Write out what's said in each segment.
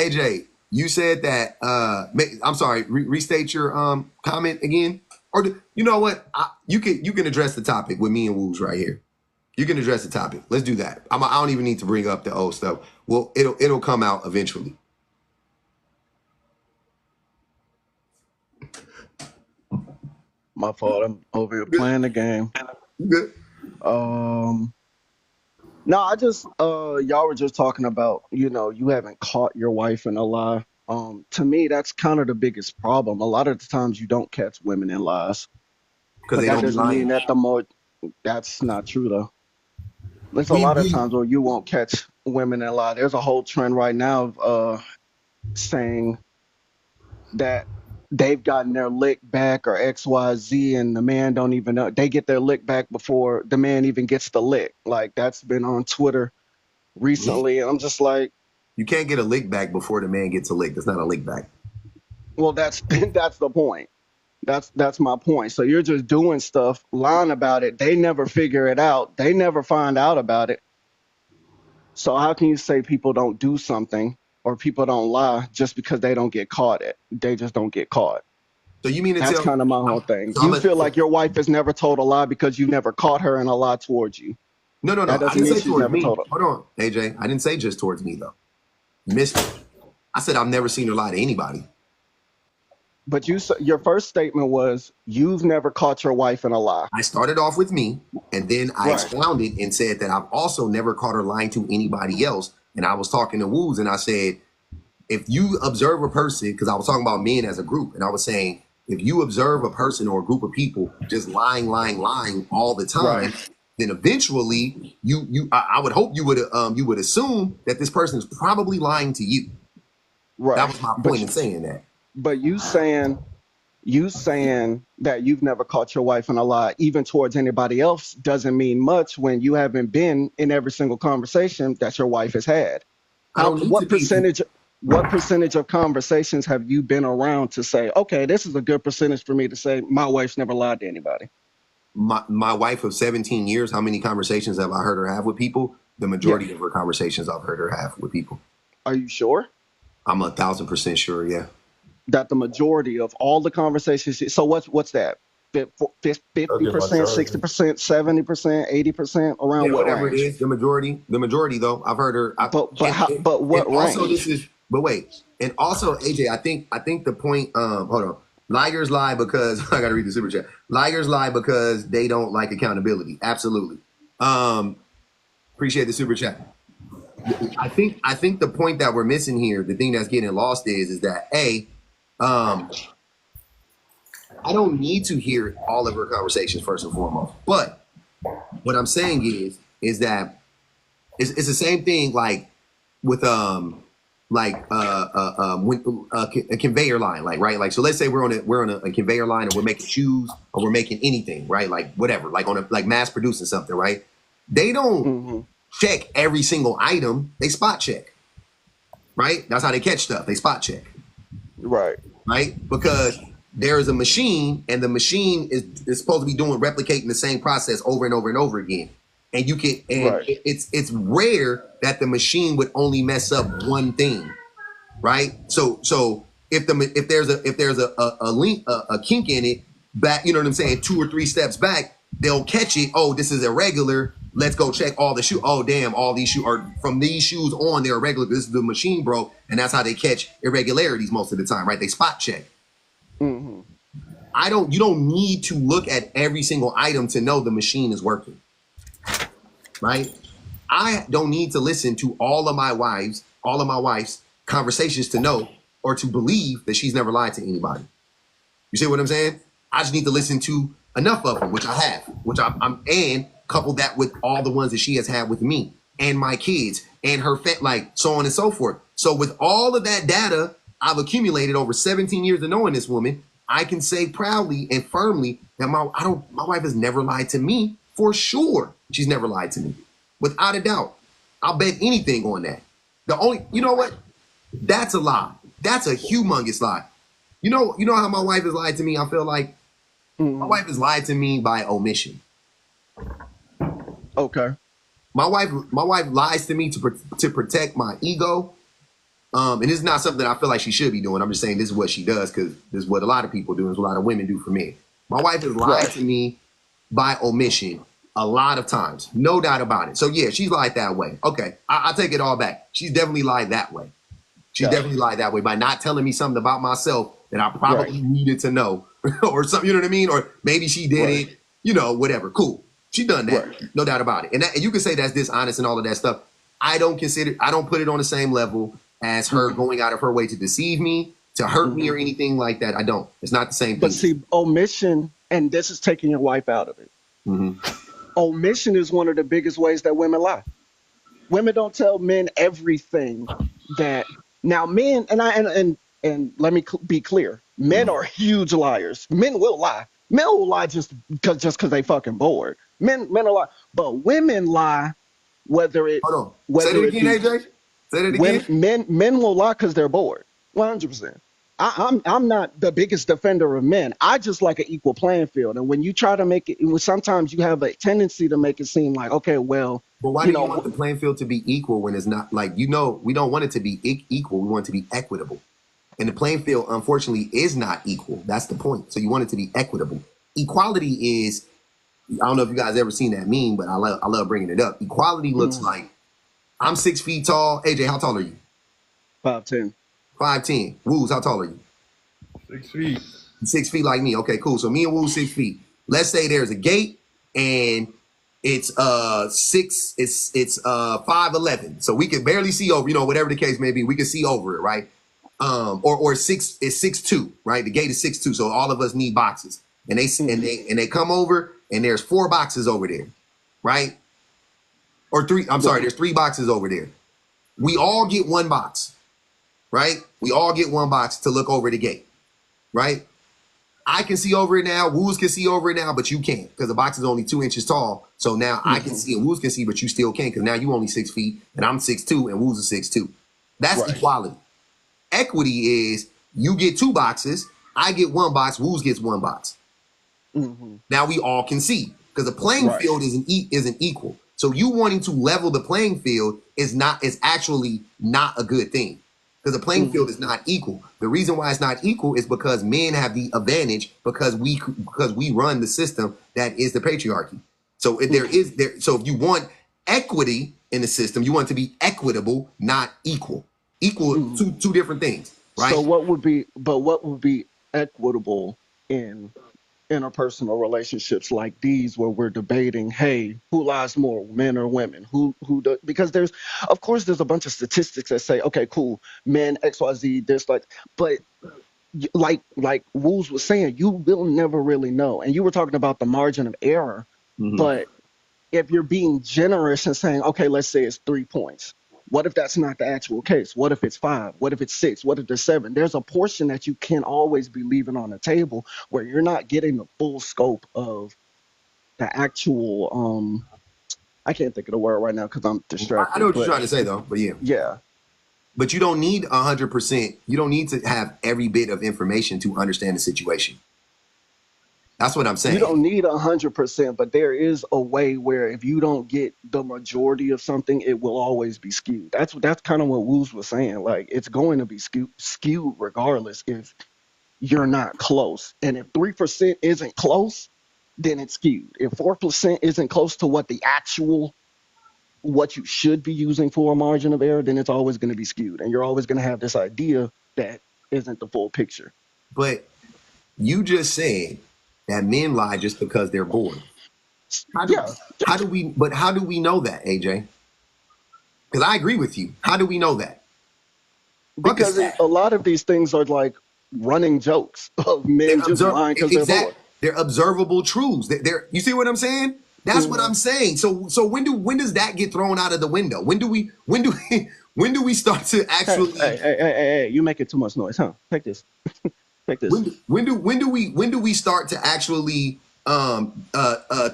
AJ, you said that. I'm sorry. Restate your comment again, or you know what? You can address the topic with me and Woos right here. You can address the topic. Let's do that. I don't even need to bring up the old stuff. Well, it'll come out eventually. My fault. I'm over here playing the game. Good. No, I just y'all were just talking about, you haven't caught your wife in a lie. To me, that's kind of the biggest problem. A lot of the times you don't catch women in lies, Because but they that don't be doesn't mean lying. that the more that's not true though. There's a lot of We times where you won't catch women in lie. There's a whole trend right now of saying that they've gotten their lick back or XYZ and the man don't even know they get their lick back before the man even gets the lick. Like that's been on Twitter recently. And I'm just like, You can't get a lick back before the man gets a lick. That's not a lick back. well, that's that's the point. That's my point. So you're just doing stuff, lying about it. They never figure it out. They never find out about it. So how can you say people don't do something or people don't lie just because they don't get caught? They just don't get caught. So you mean to That's tell me? kind of my whole thing. So You feel like your wife has never told a lie because you never caught her in a lie towards you. no, no, That no. I doesn't didn't mean say she's towards never me. told her. Hold on, AJ. I didn't say just towards me though. You missed it. I said I've never seen her lie to anybody. But your first statement was you've never caught your wife in a lie. I started off with me, and then I Right. expounded and said that I've also never caught her lying to anybody else. And I was talking to Woos, and I said, if you observe a person, because I was talking about men as a group, and I was saying, if you observe a person or a group of people just lying, lying, lying all the time, Right. then eventually I would hope you would assume that this person is probably lying to you. That Right. was my point in saying that. But you saying that you've never caught your wife in a lie, even towards anybody else, doesn't mean much when you haven't been in every single conversation that your wife has had. I How don't need to what be. percentage of conversations have you been around to say, okay, this is a good percentage for me to say my wife's never lied to anybody? My wife of 17 years, how many conversations have I heard her have with people? The Yeah. majority of her conversations I've heard her have with people. Are you sure I'm 1,000% sure, yeah. that the majority of all the conversations? So what's that? 50%, 60%, 70%, 80%, around Yeah, what whatever it range? is, the majority though, I've heard her. But what And also this range? is, but wait, and also AJ, I think the point. Hold on, liars lie because I got to read the super chat. Liars lie because they don't like accountability. Absolutely. Um, Appreciate the super chat. I think the point that we're missing here, the thing that's getting lost is that um, I don't need to hear all of her conversations first and foremost, but what I'm saying is that it's the same thing like with a conveyor line, like right, like so let's say we're on a conveyor line and we're making shoes or we're making anything, right, like whatever, like on a like mass producing something, right. They don't Hmm. check every single item, they spot check, right. That's how they catch stuff, they spot check, Right. right, because there is a machine and the machine is supposed to be replicating the same process over and over and over again, and Right. it's rare that the machine would only mess up one thing, right? So if there's a link a kink in it back, you know what I'm saying, 2 or 3 steps back, they'll catch it. Oh, this is irregular. Let's go check all the shoes. Oh, damn, all these shoes are from these shoes on. They're irregular. This is the machine, bro, and that's how they catch irregularities most of the time, right? They spot check. Hmm. You don't need to look at every single item to know the machine is working, right? I don't need to listen to all of my wife's conversations to know or to believe that she's never lied to anybody. You see what I'm saying? I just need to listen to enough of them, which I have, and couple that with all the ones that she has had with me and my kids and her like so on and so forth. So with all of that data I've accumulated over 17 years of knowing this woman, I can say proudly and firmly that my wife has never lied to me. For sure, she's never lied to me, without a doubt. I'll bet anything on that. You know what? That's a lie. That's a humongous lie. You know how my wife has lied to me. I feel like my Hmm. wife has lied to me by omission. Okay. My wife lies to me to protect my ego And it's not something that I feel like she should be doing. I'm just saying this is what she does because this is what a lot of people do. This is what a lot of women do for men. My wife has lied Right. to me by omission a lot of times. No doubt about it. So yeah, she's lied that way. Okay, I take it all back. She's definitely lied that way. She's Got definitely lied that way by not telling me something about myself that I it. probably needed to know or something, you know what I mean? Or maybe she did Right. it, you know, whatever. Cool. She done that. Right. No doubt about it. And you can say that's dishonest and all of that stuff. I don't put it on the same level as her Mm-hmm. going out of her way to deceive me, to hurt me or Mm-hmm. anything like that. I don't. It's not the same But thing. see, omission, and this is taking your wife out of it. Mhm. Omission is one of the biggest ways that women lie. Women don't tell men everything that now men and let me be clear. Men Mhm. are huge liars. Men will lie. Men will lie just because they fucking bored. Men will lie, but women lie whether it Hold on. Say whether that it again, be AJ. Say that when again. men will lie because they're bored. 100%. I'm not the biggest defender of men. I just like an equal playing field. And when you try to make it, sometimes you have a tendency to make it seem like, okay, well, But why you do you want know, the playing field to be equal when it's not like, you know, we don't want it to be equal. We want it to be equitable. And the playing field, unfortunately, is not equal. That's the point. So you want it to be equitable. Equality is, I don't know if you guys ever seen that meme, but I love bringing it up. Equality looks mm, like I'm 6 feet tall. AJ, how tall are you? 5'10". 5'10". Woos, how tall are you? 6 feet. 6 feet like me. Okay, cool. So me and Woo 6 feet. Let's say there's a gate and it's 5'11". So we can barely see over, you know, whatever the case may be, we can see over it, right? Or 6'2", right? The gate is 6'2", so all of us need boxes. And Mm, they come over and there's 4 boxes over there, right? Or 3, I'm sorry, right. there's 3 boxes over there. We all get 1 box, right? We all get 1 box to look over the gate, right? I can see over it now. Woos can see over it now, but you can't because the box is only 2 inches tall. So now I can Hmm. see and Woos can see, but you still can't because now you only 6 feet and I'm 6'2" and Woos is 6'2". That's Right. equality. Equity is you get 2 boxes, I get 1 box, Woos gets 1 box. Hmm. Now we all can see because the playing Right. field isn't equal. So you wanting to level the playing field is actually not a good thing because the playing field Hmm. is not equal. The reason why it's not equal is because men have the advantage because we run the system that is the patriarchy. So if there Hmm. is there so if you want equity in the system, you want it to be equitable, not equal. Equal, Hmm. two different things, So right? what would be equitable in interpersonal relationships like these where we're debating, hey, who lies more, men or women? Because of course, there's a bunch of statistics that say, okay, cool, men, XYZ, this, like, but like Woos was saying, you will never really know. And you were talking about the margin of error, Mm-hmm. but if you're being generous and saying, okay, let's say it's 3 points. What if that's not the actual case? What if it's 5? What if it's 6? What if there's 7? There's a portion that you can always be leaving on the table where you're not getting the full scope of the actual I can't think of the word right now because I'm I know distracted. what you're But trying to say though, but yeah. yeah, But you don't need 100%. You don't need to have every bit of information to understand the situation. That's what I'm you saying. don't need 100%, but there is a way where if you don't get the majority of something, it will always be skewed. That's kind of what Woos was saying. Like it's going to be skewed regardless if you're not close. And if 3% isn't close, then it's skewed. If 4% isn't close to what you should be using for a margin of error, then it's always going to be skewed. And you're always going to have this idea that isn't the full picture. But you just said that men lie just because they're bored. How do Yeah, how do we know that, AJ? Because I agree with you. How do we know that? Fuck a because stat. a lot of these things are like running jokes of men just lying because they're bored. They're observable truths. You see what I'm saying? That's what Mhm. I'm saying. So when does that get thrown out of the window? When do we start to Hey, hey, actually hey, hey, hey, hey, you making too much noise, huh? Take this. Take this. when do we start to actually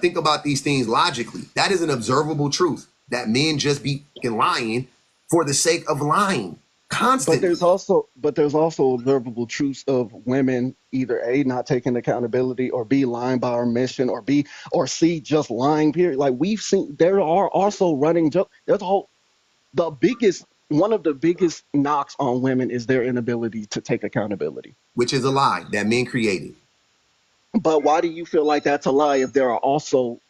think about these things logically? That is an observable truth that men just be lying for the sake of lying But constantly. there's also observable truths of women either A, not taking accountability, or B, lying by our mission, or C, just lying, period. Like we've seen there are also running jokes. There's a whole the biggest one of the biggest knocks on women is their inability to take accountability. which is a lie that men created. But why do you feel like that's a lie if there are also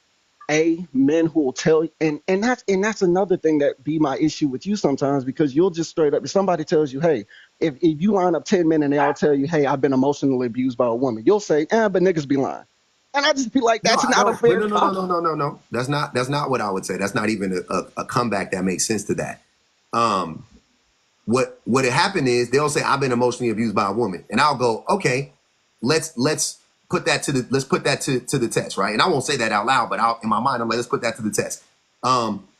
men who will tell you, and that's another thing that be my issue with you sometimes, because you'll just straight up, if somebody tells you, hey, if you line up 10 men and they all tell you, hey, I've been emotionally abused by a woman, you'll say, but niggas be lying. And I just be like, No, that's I not a don't. But fair no, no, no, cop. no, no, no, no. That's not what I would say. That's not even a comeback that makes sense to that. Um, what had happened is they'll say I've been emotionally abused by a woman, and I'll go, okay, let's put that to the test, right? And I won't say that out loud, but in my mind I'm like, let's put that to the test.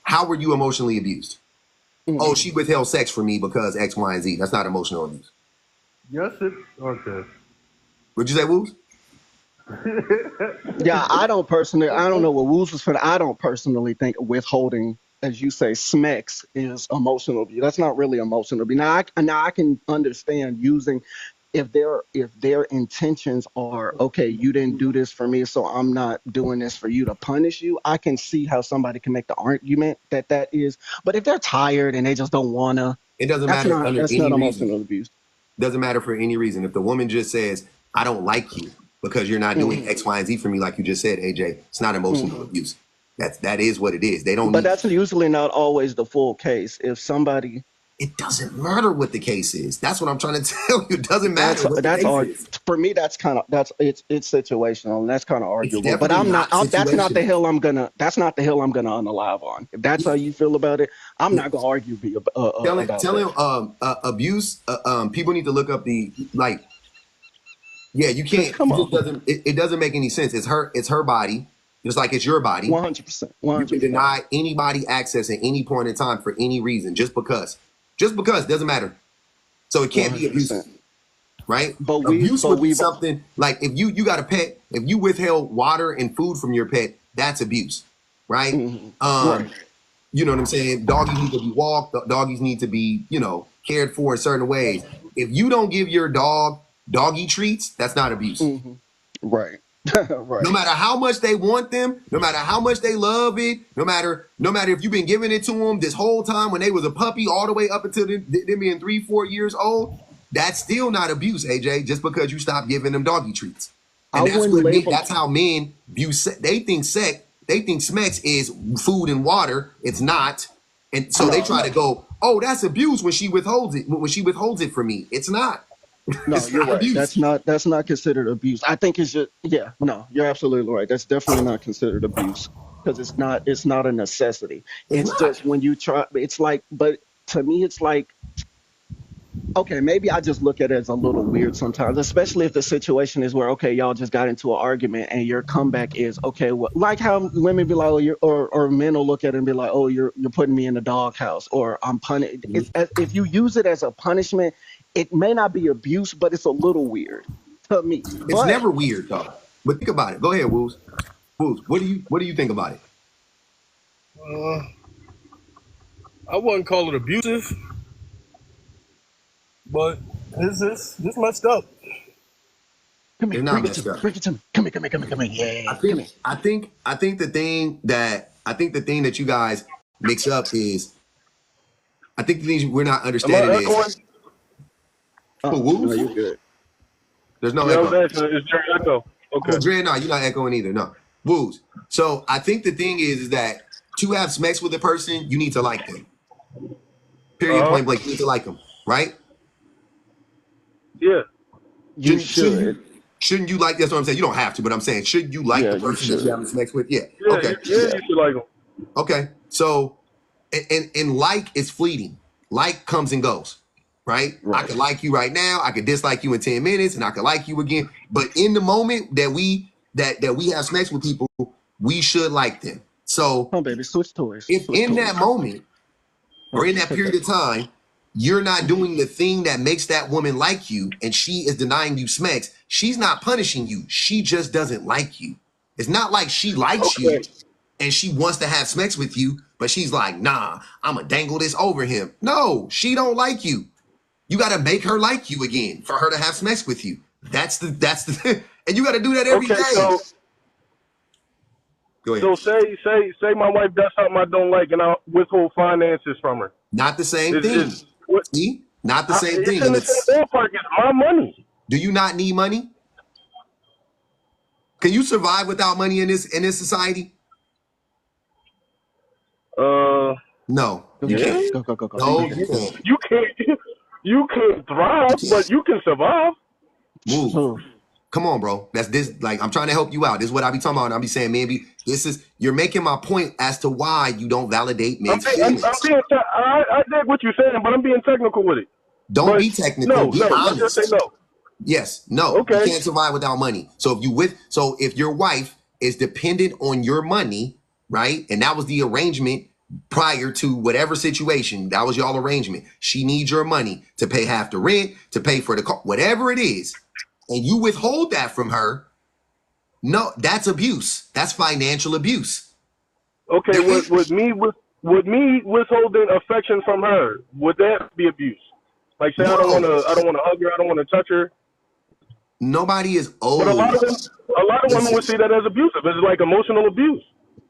How were you emotionally abused? Oh, Mm. she withheld sex from me because X, Y, and Z. That's not emotional abuse. Yes, it. Okay. Would you say, Woos? Yeah, I don't know what Woos was for. I don't personally think withholding, as you say, smecks is emotional abuse. That's not really emotional abuse. Now I can understand using, if their intentions are, okay, you didn't do this for me, so I'm not doing this for you to punish you. I can see how somebody can make the argument that is. But if they're tired and they just don't wanna, It doesn't that's matter not under that's any not reason. emotional abuse. Doesn't matter for any reason. If the woman just says, I don't like you because you're not doing Hmm. X, Y, and Z for me, like you just said, AJ, it's not emotional Hmm. abuse. That is what it is. They don't But need. that's usually not always the full case. If somebody It doesn't matter what the case is. That's what I'm trying to tell you. It doesn't matter That's what the that's case our is. for me. That's kind of it's situational, and that's kind of It's arguable. But definitely I'm not. not That's not the situational. hill I'm gonna. That's not the hill I'm gonna unalive on. If that's how you feel about it, I'm not gonna argue about Telling that. abuse. People need to look up the like. Yeah, you Cause can't. come It just on, doesn't. It doesn't make any sense. It's her. It's her body. Just like it's your body. 100%, one You hundred can percent, deny anybody access at any point in time for any reason, just because. Just because doesn't matter. So it one can't be hundred abuse, percent. right? But we, Abuse but would be we've something like if you got a pet, if you withheld water and food from your pet, that's abuse, right? mhm, Um, right. you know what I'm saying? Doggies need to be walked. Doggies need to be, cared for in certain ways. If you don't give your dog doggy treats, that's not abuse. Hmm. Right, No right. matter how much they want them, no matter how much they love it, no matter if you've been giving it to them this whole time when they was a puppy, all the way up until them being 3, 4 years old, that's still not abuse, AJ. Just because you stop giving them doggy treats, I and that's wouldn't what men. label. That's how men view. They think sex. They think Smex is food and water. It's not, and so they No, try to no, go, "Oh, that's abuse when she withholds it. When she withholds it from me, it's not. no. It's You're not right. abuse. That's not considered abuse. I think it's just, yeah. No, you're absolutely right. That's definitely not considered abuse because it's not a necessity. It's It's not. just when you try. It's like, but to me, it's like, okay, maybe I just look at it as a little weird sometimes, especially if the situation is where, okay, y'all just got into an argument and your comeback is, okay, well, like how women be like, oh, or men will look at it and be like, oh, you're putting me in the doghouse, or I'm punished. If you use it as a punishment, it may not be abuse, but it's a little weird to me. It's But never weird though. But think about it. Go ahead, Woos. Woos, what do you think about it? Uh, I wouldn't call it abusive, but this messed up. come It's here, not bring it to messed me, up. bring it to me, come here, come here, come here, come here, I yeah, come think here. I think I think the thing that you guys mix up is I think the thing we're not Am I understanding is echoing? for No, Woos, you're good. there's no Yeah, I echo. was asking. Is there echo? Oh, Okay. Dre, no, you're not echoing either. No. Woos. So I think the thing is that to have sex with a person, you need to like them. Period Uh huh. point blank. You need to like them, right? Yeah. You Shouldn't should. you shouldn't you like that's what I'm saying? You don't have to, but I'm saying should you like Yeah, the you person that you're should. having sex with? Yeah. Yeah. Okay. Yeah. Yeah. You should like them. Okay. So and like is fleeting. Like comes and goes. Right? I Right. could like you right now, I could dislike you in 10 minutes, and I could like you again. But in the moment that we have sex with people, we should like them. So Come on, baby, switch toys. if Switch in that toys. moment or Oh, in that take period that. of time, you're not Mhm. doing the thing that makes that woman like you and she is denying you smecks, she's not punishing you. She just doesn't like you. It's not like she likes you Okay. and she wants to have smecks with you, but she's like, nah, I'm going to dangle this over him. No, she don't like you. You got to make her like you again for her to have smecks with you. That's the, and you got to do that every Okay. day. So Go ahead. so say my wife does something I don't like, and I withhold finances from her. Not the same thing. Is what? See? Not the same It's thing. in And the same ballpark. It's my money. do you not need money? Can you survive without money in this society? No, Go, you go, Yeah. can't. go. No, Go you ahead. can't. You can't. You can You thrive, can't. but you can survive. Move. True. Come on, bro. That's this. Like, I'm trying to help you out. This is what I be talking about. And I be saying, maybe you're making my point as to why you don't validate men's I'm feelings. being. I dig what you're saying, but I'm being technical with it. Don't But be technical. no, Be let's just say honest. no. Yes, no, you Okay. can't survive without money. So if your wife is dependent on your money, right? And that was the arrangement prior to whatever situation, that was y'all arrangement. She needs your money to pay half the rent, to pay for the car, whatever it is, and you withhold that from her. No, that's abuse. That's financial abuse. Okay. There is Would me withholding affection from her, would that be abuse? Like, say no. I don't want to hug her, I don't want to touch her. Nobody is But owed. a lot of women Listen, would see that as abusive. It's like emotional abuse.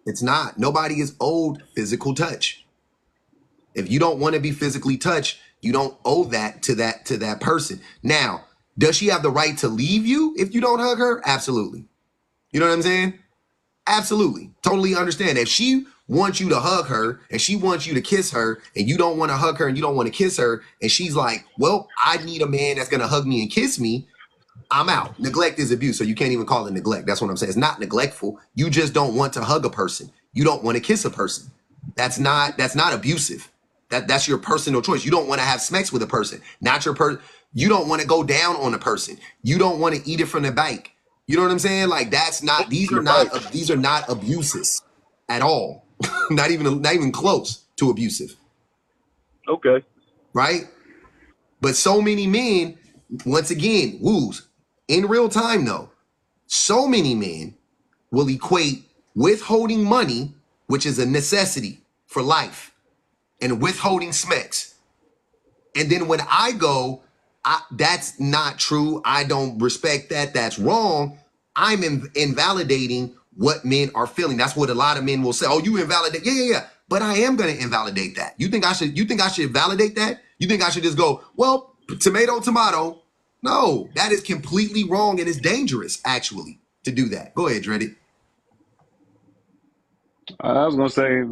it's not. Nobody is owed physical touch. If you don't want to be physically touched, you don't owe that to that person. Now, does she have the right to leave you if you don't hug her? Absolutely. You know what I'm saying? Absolutely. Totally understand. If she wants you to hug her and she wants you to kiss her and you don't want to hug her and you don't want to kiss her, and she's like, well, I need a man that's going to hug me and kiss me, I'm out. Neglect is abuse, so you can't even call it neglect. That's what I'm saying. It's not neglectful. You just don't want to hug a person. You don't want to kiss a person. That's not abusive. That's your personal choice. You don't want to have sex with a person. Not your You don't want to go down on a person. You don't want to eat it from the bike. You know what I'm saying? Like, that's not. These are Right. not abuses at all. not even close to abusive. Okay. Right? But so many men, once again, woos. In real time, though, so many men will equate withholding money, which is a necessity for life, and withholding smecks. And then when I go, that's not true. I don't respect that. That's wrong. I'm invalidating what men are feeling. That's what a lot of men will say. Oh, you invalidate. Yeah. But I am going to invalidate that. You think I should validate that? You think I should just go, well, tomato, tomato? No, that is completely wrong and it's dangerous, actually, to do that. Go ahead, Dreddy. I was gonna say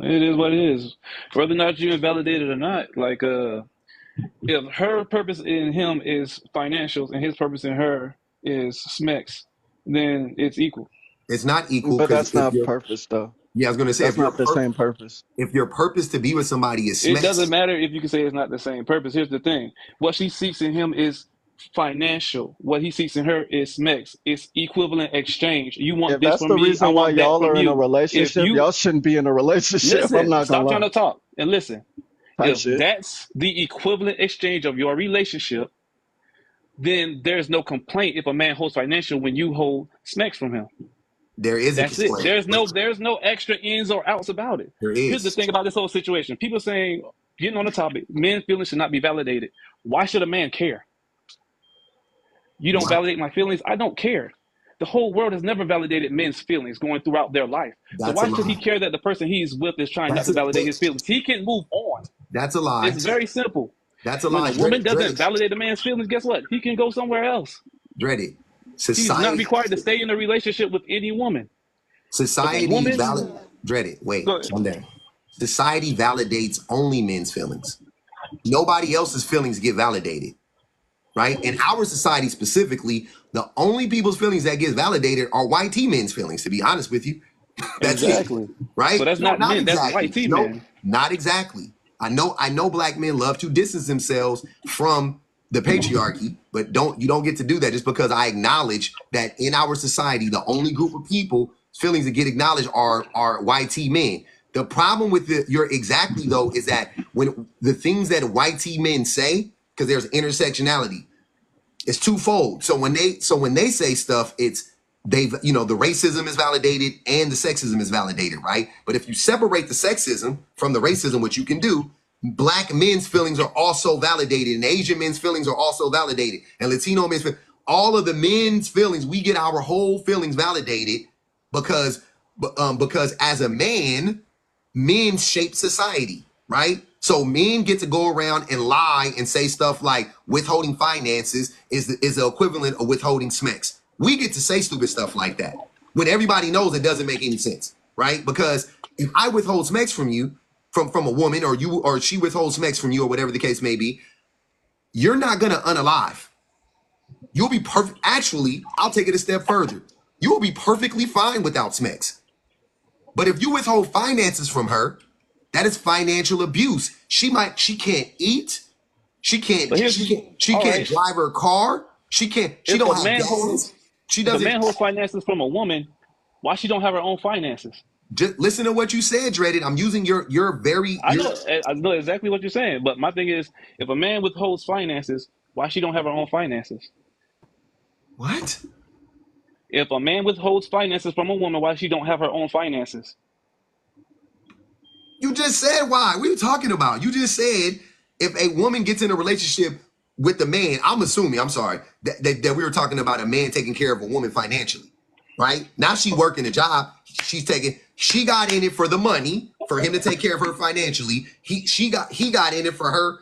it is what it is. Whether or not you invalidate it or not, like if her purpose in him is financials and his purpose in her is smecks, then it's equal. It's not equal But because that's not purpose though. yeah, I was going to say, That's not the same purpose. if your purpose to be with somebody is It doesn't smecks, matter if you can say it's not the same purpose. Here's the thing: what she seeks in him is financial. What he seeks in her is smecks. It's equivalent exchange. You want If this that's from the me, I reason why want that y'all from are in a you. If relationship, you y'all shouldn't be in a relationship. I'm listen, not gonna stop trying lie. to talk and listen. Type If shit. that's the equivalent exchange of your relationship, then there's no complaint if a man holds financial when you hold smacks from him. there is a That's it. complaint. There's no extra ins or outs about it. There Here's the is. thing about this whole situation. People saying, getting on the topic, men's feelings should not be validated. Why should a man care? You don't Why? validate my feelings, I don't care. The whole world has never validated men's feelings going throughout their life. So That's a why should he lie. care that the person he's with is trying not That's to a validate his feelings? He can move on. that's a lie. It's very simple. That's a When lie. a woman doesn't validate a man's feelings, guess what? He can go somewhere else. Dreaded. He's not Society required to stay in a relationship with any woman. If a society woman, valid Dreaded. Wait, go ahead. calm down. Society validates only men's feelings. Nobody else's feelings get validated. Right? In our society specifically, the only people's feelings that get validated are white T men's feelings, to be honest with you. That's it. Exactly. So Right? that's No, not not men, that's white exactly. T No, men. not exactly. I know black men love to distance themselves from the patriarchy, but you don't get to do that just because I acknowledge that in our society, the only group of people feelings that get acknowledged are white T men. The problem with you're exactly though is that when the things that white T men say, because there's intersectionality, it's twofold. So when they say stuff, it's the racism is validated and the sexism is validated, right? But if you separate the sexism from the racism, which you can do, black men's feelings are also validated, and Asian men's feelings are also validated, and Latino men's feelings. All of the men's feelings, we get our whole feelings validated because as a man, men shape society. right? So men get to go around and lie and say stuff like withholding finances is the equivalent of withholding SMEX. We get to say stupid stuff like that when everybody knows it doesn't make any sense, right? Because if I withhold SMEX from you, from a woman, or she withholds SMEX from you, or whatever the case may be, you're not gonna unalive. You'll be perfect. Actually, I'll take it a step further. You will be perfectly fine without SMEX. But if you withhold finances from her, that is financial abuse. She can't eat. She can't right. drive her car. She If don't a have man gas. She if a doesn't. man holds finances from a woman, why she don't have her own finances? Just listen to what you said, Dreaded. I'm using your very I know exactly what you're saying, but my thing is, if a man withholds finances, why she don't have her own finances? what? If a man withholds finances from a woman, why she don't have her own finances? You just said why. What are you talking about? You just said if a woman gets in a relationship with the man, I'm assuming, I'm sorry, that we were talking about a man taking care of a woman financially, right? Now she working a job. She got in it for the money, for him to take care of her financially. He got in it for her,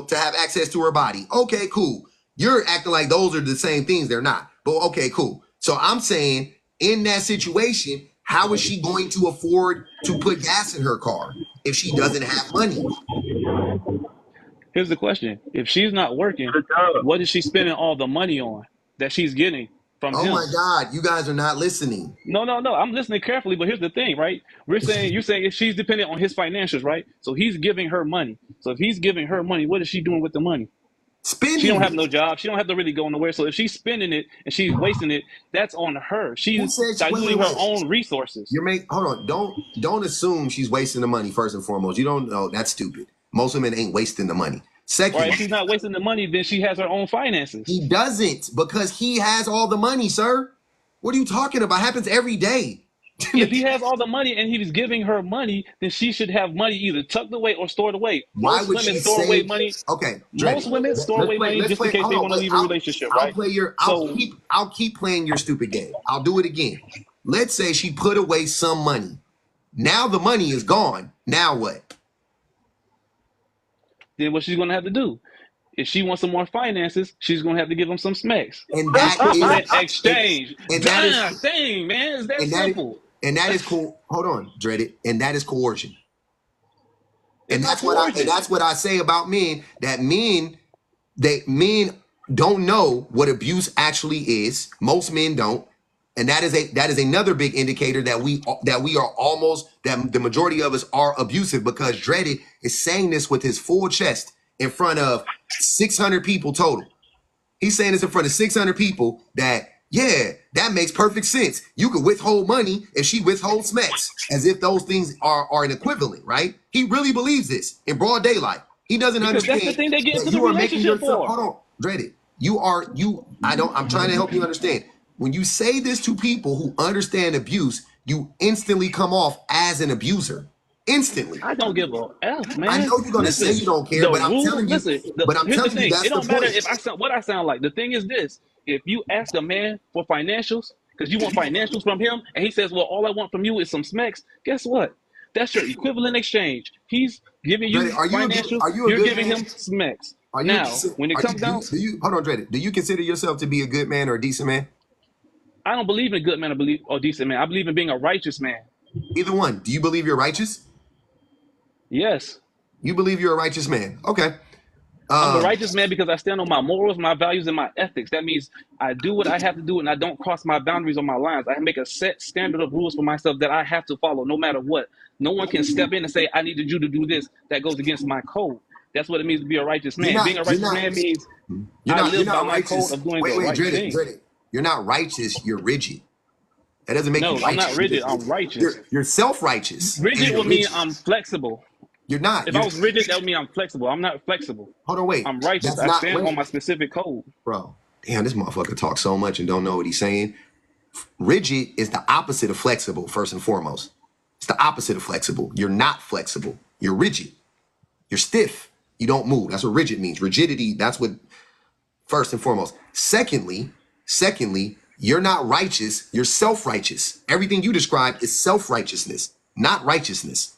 to have access to her body. Okay, cool. You're acting like those are the same things. They're not. But okay, cool. So I'm saying in that situation, how is she going to afford to put gas in her car if she doesn't have money? Here's the question: if she's not working, Good job. what is she spending all the money on that she's getting from Oh my him? God, you guys are not listening. No, no, no. I'm listening carefully, but here's the thing, right? You're saying if she's dependent on his financials, right? So he's giving her money. So if he's giving her money, what is she doing with the money? She don't Spending have no it. job. She don't have to really go nowhere. So if she's spending it and she's wasting it, that's on her. Who She's said? Wait, diluting wait, her wait. own resources. Hold on. Don't assume she's wasting the money first and foremost. You don't know. That's stupid. Most women ain't wasting the money. All right, Secondly, if she's not wasting the money, then she has her own finances. he doesn't because he has all the money, sir. What are you talking about? Happens every day. If he has all the money and he's giving her money, then she should have money either tucked away or stored away. Why would she say? Okay, Dreddy, Most women store let's away play. money Let's just in play. case Hold they on. want to leave a relationship, I'll right? play your. So I'll keep playing your stupid game. I'll do it again. Let's say she put away some money. Now the money is gone. Now what? then what she's gonna have to do? If she wants some more finances, she's gonna have to give him some smacks. And that is Equivalent and, exchange. and that is God dang, man, it's that and that is simple. and that is cool. Hold on, Dreaded. And that is coercion. It's And not and coercion. that's what I say about men. That men don't know what abuse actually is. Most men don't. And that is another big indicator that that the majority of us are abusive because Dreaded is saying this with his full chest in front of 600 people total. He's saying this in front of 600 people that, yeah, that makes perfect sense. You could withhold money if she withholds SMEX, as if those things are an equivalent, right? He really believes this in broad daylight. He doesn't Because that's the understand thing they get that into the you are making relationship yourself, for. hold on, Dreaded. I'm trying to help you understand. When you say this to people who understand abuse, you instantly come off as an abuser. Instantly. I don't give a F, I man. know you're gonna say Listen, you don't care, the but rule. Listen, I'm here's the telling you thing. It that's the don't matter point. if I sound what I sound like. The thing is this: if you ask a man for financials, because you want financials from him, and he says, "Well, all I want from you is some smacks," guess what? That's your equivalent exchange. He's giving Dre, you financials. are you a You're good giving man? him smacks. Are you Now, when it are comes down, do you hold on, Dre? Do you consider yourself to be a good man or a decent man? I don't believe in good man. I believe or decent man. I believe in being a righteous man. Either one. Do you believe you're righteous? Yes. You believe you're a righteous man. Okay. I'm a Um, righteous man because I stand on my morals, my values, and my ethics. That means I do what I have to do and I don't cross my boundaries or my lines. I make a set standard of rules for myself that I have to follow no matter what. No one can step in and say, I needed you to do this. That goes against my code. That's what it means to be a righteous you're man. not Being a you're righteous not man means you're I not you're live by not my code righteous. of doing the Wait, right Dre, thing. Dre. You're not righteous, you're rigid. That doesn't make you No, I'm not righteous. rigid. I'm righteous. You're self-righteous and Rigid you're would mean rigid. I'm flexible. You're not. If I was rigid, that would mean I'm flexible. I'm not flexible. Hold on, wait. I'm righteous. That's I not stand on wait, my specific code. bro. Damn, this motherfucker talks so much and don't know what he's saying. Rigid is the opposite of flexible, first and foremost. It's the opposite of flexible. You're not flexible. You're rigid. You're stiff. You don't move. That's what rigid means. Rigidity, that's what first and foremost. Secondly, you're not righteous. You're self-righteous. Everything you described is self-righteousness, not righteousness.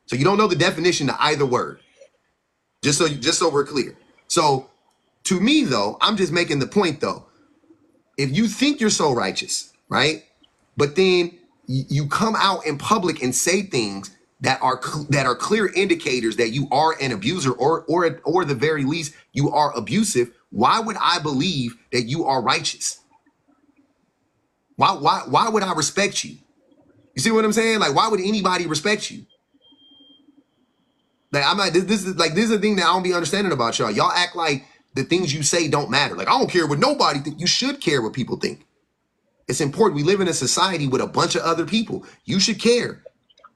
So you don't know the definition to either word. Just so we're clear. So to me, though, I'm just making the point, though. If you think you're so righteous, right? But then you come out in public and say things that are clear indicators that you are an abuser, or at the very least you are abusive. Why would I believe that you are righteous? Why would I respect you? You see what I'm saying? Like, why would anybody respect you? Like, I'm not. This is the thing that I don't be understanding about y'all. Y'all act like the things you say don't matter. Like, I don't care what nobody think. You should care what people think. It's important. We live in a society with a bunch of other people. You should care.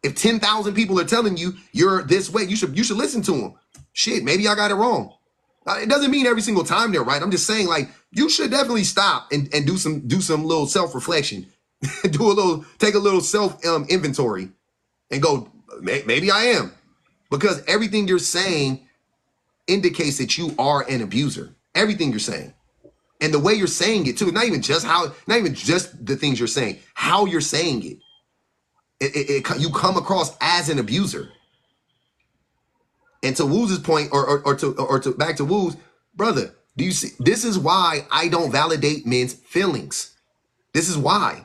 If 10,000 people are telling you you're this way, you should listen to them. Shit, maybe I got it wrong. It doesn't mean every single time they're right. I'm just saying, like, you should definitely stop and do some little self-reflection. Take a little self inventory and go, maybe I am. Because everything you're saying indicates that you are an abuser. Everything you're saying. And the way you're saying it too, not even just the things you're saying, how you're saying it. You come across as an abuser. And to Wooz's point, or to back to Wooz, brother, do you see? This is why I don't validate men's feelings. This is why.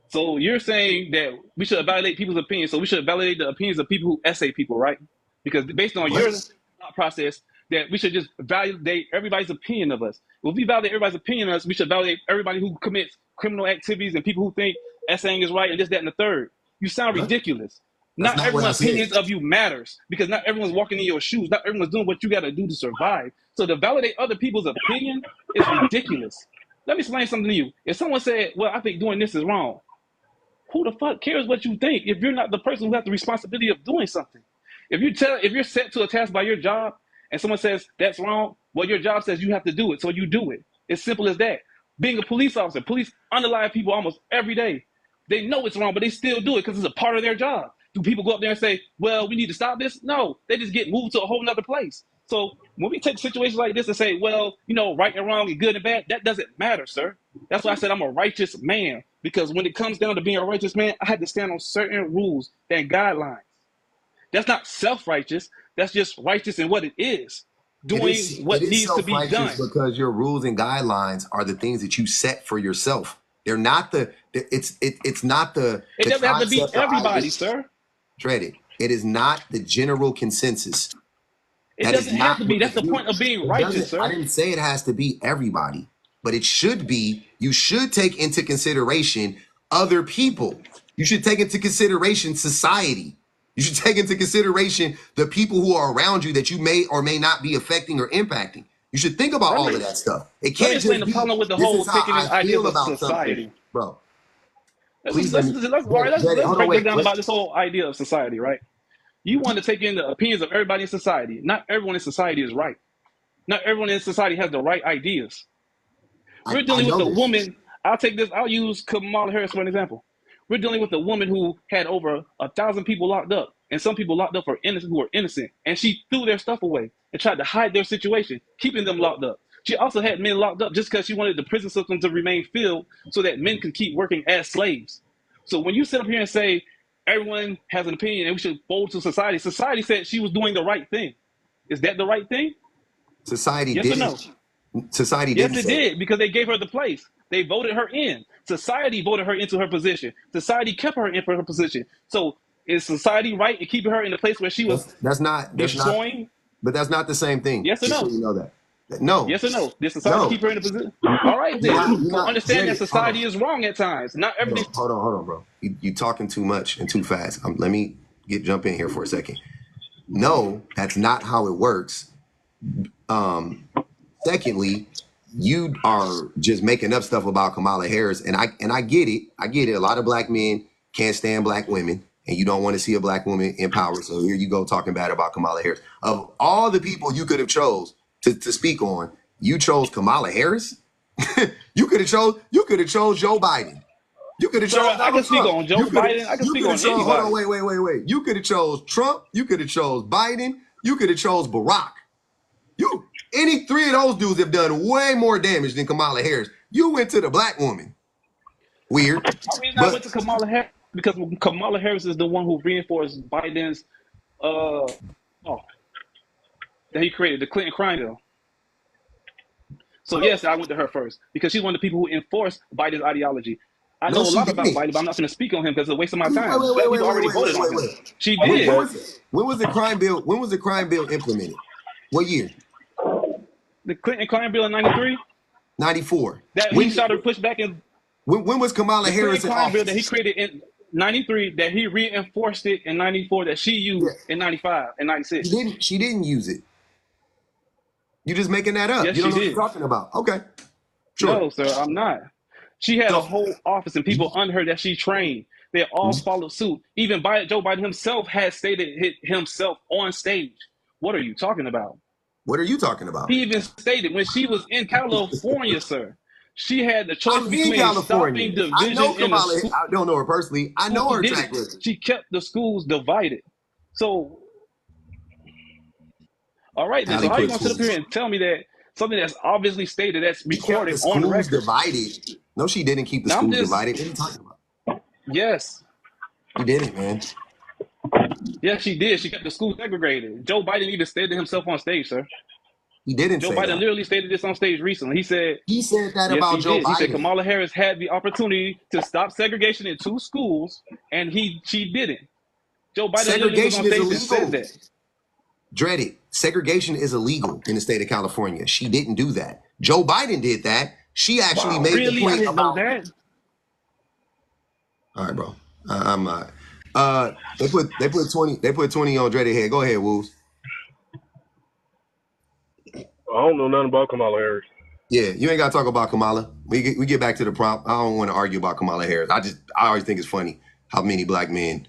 So you're saying that we should validate people's opinions. So we should validate the opinions of people who essay people, right? Because based on your thought process, that we should just validate everybody's opinion of us. If we validate everybody's opinion of us, we should validate everybody who commits criminal activities and people who think essaying is right and this, that, and the third. You sound ridiculous. Not everyone's opinions of you matters, because not everyone's walking in your shoes. Not everyone's doing what you got to do to survive. So to validate other people's opinion is ridiculous. Let me explain something to you. If someone said, well, I think doing this is wrong, who the fuck cares what you think if you're not the person who has the responsibility of doing something? If you're set to a task by your job and someone says that's wrong, well, your job says you have to do it, so you do it. It's simple as that. Being a police officer, police underlie people almost every day. They know it's wrong, but they still do it because it's a part of their job. Do people go up there and say, well, we need to stop this? No, they just get moved to a whole nother place. So when we take situations like this and say, well, right and wrong and good and bad, that doesn't matter, sir. That's why I said I'm a righteous man, because when it comes down to being a righteous man, I had to stand on certain rules and guidelines. That's not self-righteous. That's just righteous in what it is. Doing what needs to be done. Because your rules and guidelines are the things that you set for yourself. They're not it's not the. It doesn't have to be everybody, sir. Dread it. It is not the general consensus. It doesn't have to be. That's the point of being righteous, sir. I didn't say it has to be everybody, but it should be. You should take into consideration other people. You should take into consideration society. You should take into consideration the people who are around you that you may or may not be affecting or impacting. You should think about all of that stuff. It can't just be. The problem with the whole taking in ideas of society, bro. Let's break this down about this whole idea of society, right? You want to take in the opinions of everybody in society. Not everyone in society is right. Not everyone in society has the right ideas. We're dealing with a woman. I'll use Kamala Harris for an example. We're dealing with a woman who had over 1,000 people locked up, and some people locked up for innocent who are innocent. And she threw their stuff away and tried to hide their situation, keeping them locked up. She also had men locked up just because she wanted the prison system to remain filled so that men could keep working as slaves. So when you sit up here and say everyone has an opinion and we should fold to society, society said she was doing the right thing. Is that the right thing? Society yes didn't. Or no? Society yes, didn't. Yes, it did, because they gave her the place. They voted her in. Society voted her into her position. Society kept her in for her position. So is society right in keeping her in the place where she was destroying? But that's not the same thing. Yes or no? So you know that. No. Yes or no? Did society keep her in a position? All right, then. Understand that society is wrong at times. Not everything. Hold on, bro. You talking too much and too fast. Let me jump in here for a second. No, that's not how it works. Secondly, you are just making up stuff about Kamala Harris, and I get it. I get it. A lot of black men can't stand black women, and you don't want to see a black woman in power. So here you go talking bad about Kamala Harris. Of all the people you could have chose to speak on, you chose Kamala Harris. You could have chose Joe Biden. You could have chose. I can speak on Joe Biden. I can speak on anybody. Hold on, wait. You could have chose Trump. You could have chose Biden. You could have chose Barack. Any three of those dudes have done way more damage than Kamala Harris. You went to the black woman. Weird. The reason I went to Kamala Harris because Kamala Harris is the one who reinforced Biden's oh that he created, the Clinton crime bill. So yes, I went to her first because she's one of the people who enforced Biden's ideology. I No, know a she lot about didn't. Biden, but I'm not going to speak on him because it's a waste of my Wait, time. wait, Black wait, wait, people wait, already wait, wait, voted on wait, him. wait. She When, did. when was the crime bill? When was the crime bill implemented? What year? The Clinton crime bill in '93 94. that he When, started to push back in when was Kamala the Clinton Harris in crime bill that he office? created in '93 that he reinforced it in '94 that she Yeah, used in '95 and she '96. didn't. She didn't use it. You're just making that up. Yes, You don't she know what you're did. talking about. Okay, sure. No, sir, I'm not. She had a So, whole office and people under her that she trained. They all followed suit. Even Joe Biden himself had stated himself on stage. What are you talking about? what are you talking about? He even stated when she was in California, sir, she had the choice I'm in between stopping California. I division know in the Kamala. school. I don't know her personally. I know She her did track it. record. She kept the schools divided. So, all right then. So Allie how are you put going to sit up here schools. and tell me that something that's obviously stated, that's She kept recorded the on schools record? divided. No, she didn't keep the Now I'm schools just, divided. What are you talking about? yes. She didn't, man. Yes, she did. She kept the school segregated. Joe Biden even stated himself on stage, sir. He didn't Joe say Biden that. literally stated this on stage recently. He said, He said that yes, about he Joe did. He said Biden. Kamala Harris had the opportunity to stop segregation in 2 schools, and she didn't. Joe Biden literally was on Segregation is stage and said illegal. that. Dread it. Segregation is illegal in the state of California. She didn't do that. Joe Biden did that. She actually made the Really? I point didn't know about. that. All right, bro. I'm not. They put 20 on Dreaded head. Go ahead, Wolves. I don't know nothing about Kamala Harris. Yeah, you ain't got to talk about Kamala. We get back to the prompt. I don't want to argue about Kamala Harris. I always think it's funny how many black men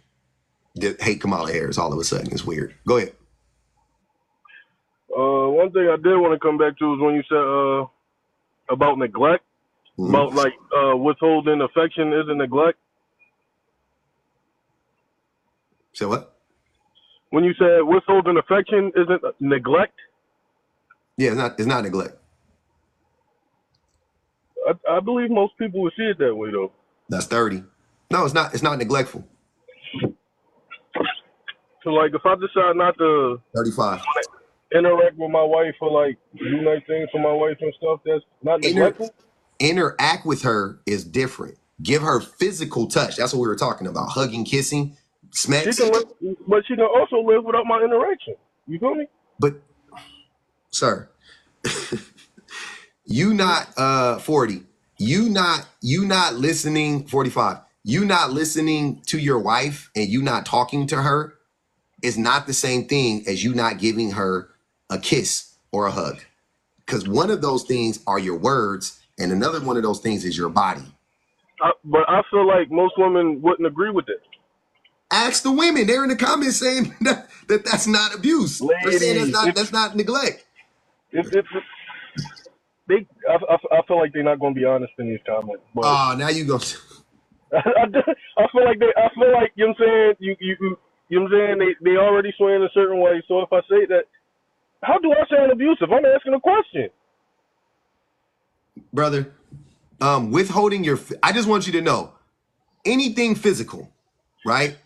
hate Kamala Harris all of a sudden. It's weird. Go ahead. One thing I did want to come back to is when you said about neglect, about like withholding affection isn't neglect. Say what? When you said withholding affection isn't neglect. Yeah, it's not neglect. I believe most people would see it that way though. That's 30. No, it's not. It's not neglectful. So like, if I decide not to 35. interact with my wife or like do nice things for my wife and stuff, that's not neglectful. Interact with her is different. Give her physical touch. That's what we were talking about. Hugging, kissing, smacks. She can live, but she can also live without my interaction. You feel me? But, sir, you not 40. You not listening, 45. You not listening to your wife and you not talking to her is not the same thing as you not giving her a kiss or a hug. Because one of those things are your words and another one of those things is your body. But I feel like most women wouldn't agree with it. Ask the women. They're in the comments saying that's not abuse. They're saying that's not neglect. I feel like they're not going to be honest in these comments. But now you go. I feel like you know what I'm saying, you know what I'm saying, they already swing a certain way. So if I say that, how do I sound abusive? I'm asking a question. Brother, withholding I just want you to know, anything physical, right?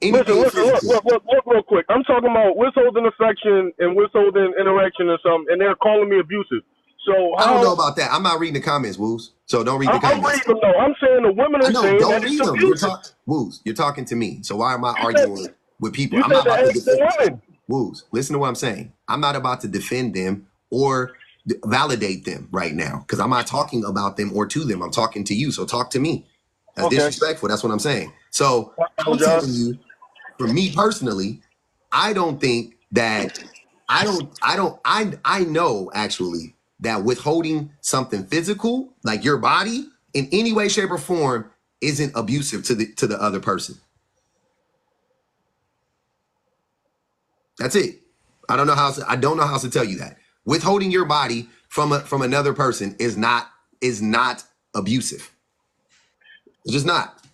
Anything Listen, look real quick. I'm talking about withholding affection and withholding interaction or something, and they're calling me abusive. So I don't know about that. I'm not reading the comments, Woos. So don't read the comments. I'm reading them though. I'm saying the women are saying don't that read it's them. abusive. Woos, you're talking to me. So why am I arguing with people? You I'm said not about to ask the defend women. Woos. Listen to what I'm saying. I'm not about to defend them or validate them right now because I'm not talking about them or to them. I'm talking to you. So talk to me. That's disrespectful. That's what I'm saying. So I'm telling you, for me personally, I don't think that I know actually that withholding something physical, like your body, in any way, shape, or form, isn't abusive to the other person. That's it. I don't know how to tell you that. Withholding your body from another person is not abusive. It's just not.